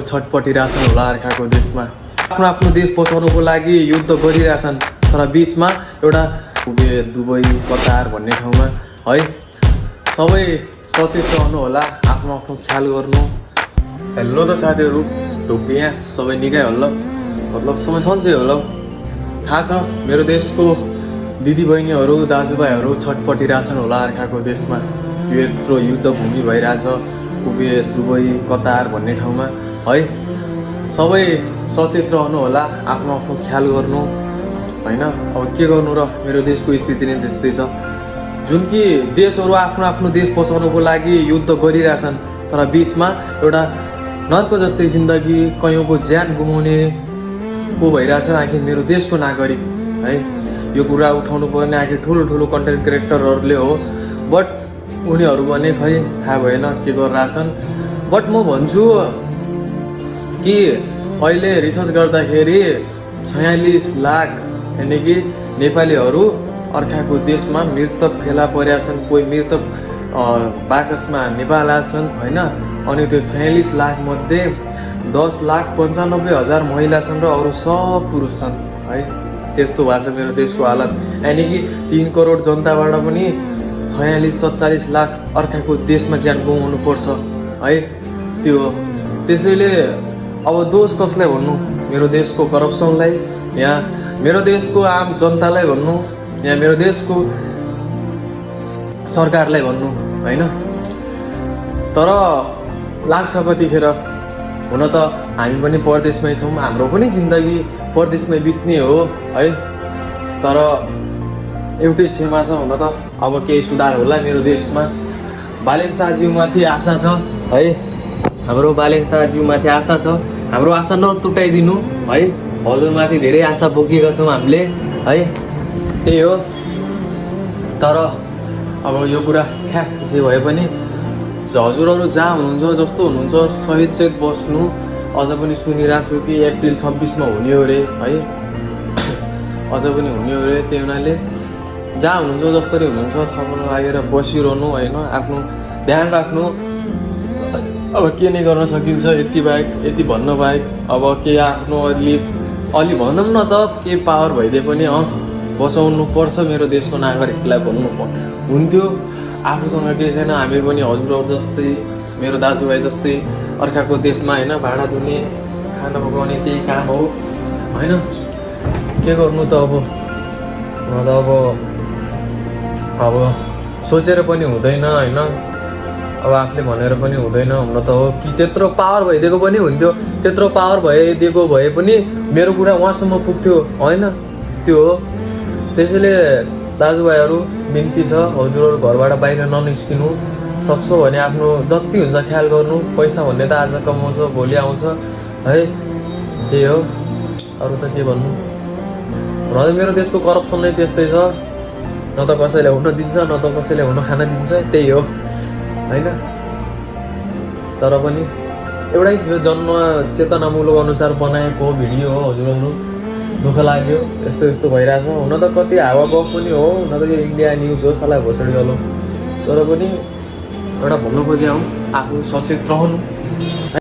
छटपटिरहेछन् होला अर्काको देशमा आफ्नो आफ्नो देश बचाउनको लागि युद्ध गरिरहेछन् तर बीचमा एउटा दुबई कतार भन्ने ठाउँमा है सबै सचेत रहनु होला आफ्नो आफ्नो ख्याल गर्नु। हेलो त साथीहरू ढोक्बिया सबै निकै होला मतलब समय सन्चै होला थाहा छ मेरो देशको दिदीबहिनीहरू दाजुभाइहरू छटपटिरहेछन् होला अर्काको देशमा यत्रो युद्ध भूमि भइरहेछ कुवेत दुबई कतार भन्ने ठाउँमा है सबै सचेत रहनु होला आफ्नो आफ्नो ख्याल गर्नु हैन। अब के गर्नु र मेरो देशको स्थिति नै त्यस्तै छ जुन कि देशहरू आफ्नो आफ्नो देश बचाउनको लागि युद्ध गरिरहेछन् तर बीचमा एउटा नर्क जस्तै जिन्दगी कयौँको ज्यान गुमाउने को भइरहेछ आखिर मेरो देशको नागरिक है। यो कुरा उठाउनु पर्ने आखिर ठुलो कन्टेन्ट क्रिएटरहरूले हो बट उनीहरू भने खै थाहा भएन के गरिरहेछन्। बट म भन्छु कि अहिले रिसर्च गर्दाखेरि 46 लाख यानि कि नेपालीहरू अर्काको देशमा मृतक फेला परेका छन्। कोही मृतक बाकसमा नेपाल छन् होइन। अनि त्यो 46 लाख मध्ये 10,95,000 महिला छन् र अरू सब पुरुष छन् है। त्यस्तो भएको छ मेरो देशको हालत यानि कि 3 करोड जनताबाट पनि 46-47 लाख अर्काको देशमा ज्यान गुमाउनु पर्छ है। त्यो त्यसैले अब दोष कसलाई भन्नु मेरो देशको करप्सनलाई या मेरो देशको आम जनतालाई भन्नु या मेरो देशको सरकारलाई भन्नु हैन। तर लाग्छ कतिखेर हुन त हामी पनि परदेशमै छौँ हाम्रो पनि जिन्दगी परदेशमै बित्ने हो है। तर एउटै क्षमा छ हुन त अब केही सुधार होला मेरो देशमा। बालेन शाहज्यूमाथि आशा छ है हाम्रो बालेन शाहज्यूमाथि आशा छ। हाम्रो आशा नतुटाइदिनु है। हजुरमाथि धेरै आशा बोकेका छौँ हामीले है त्यही हो। तर अब यो कुरा ख्या जे भए पनि हजुरहरू जहाँ हुनुहुन्छ जस्तो हुनुहुन्छ सहित चाहिँ बस्नु। अझ पनि सुनिरहेको छु कि अप्रिल 26मा हुने हो अरे है अझ पनि हुने हो अरे। त्यही हुनाले जहाँ हुनुहुन्छ जसरी हुनुहुन्छ छपन्न लागेर बसिरहनु होइन। आफ्नो ध्यान राख्नु। अब के नै गर्न सकिन्छ यति बाहेक यति भन्न बाहेक अब के आफ्नो अलि भनौँ न त के पावर भइदिए पनि बचाउनु पर्छ मेरो देशको नागरिकलाई भन्नु हुन्थ्यो। आफूसँग केही छैन हामी पनि हजुरहरू जस्तै मेरो दाजुभाइ जस्तै अर्काको देशमा होइन भाडा धुने खाना पकाउने त्यही काम हो होइन। के गर्नु त अब सोचेर पनि हुँदैन होइन। अब आफूले भनेर पनि हुँदैन हुन त हो कि त्यत्रो पावर भइदिएको पनि हुन्थ्यो। त्यत्रो पावर भइदिएको भए पनि मेरो कुरा उहाँसम्म पुग्थ्यो होइन। त्यो हो। त्यसैले दाजुभाइहरू बिन्ती छ हजुरहरू घरबाट बाहिर ननिस्किनु। सक्छौ भने आफ्नो जति हुन्छ ख्याल गर्नु। पैसा भन्ने त आज कमाउँछ भोलि आउँछ है त्यही हो। अरू त के भन्नु र मेरो देशको करप्सन नै त्यस्तै छ। न त कसैले हुन दिन्छ न त कसैले हुन खान दिन्छ त्यही हो होइन। तर पनि एउटै यो जन्म चेतनामूलक अनुसार बनाएको भिडियो हो हजुरहरू। दुःख लाग्यो यस्तो भइरहेछ। हुन त कति हावा गफ पनि हो हुन त यो इन्डिया न्युज हो साला घोषणा गर्नु। तर पनि एउटा भन्नु खोजेँ आफू सचेत रहनु।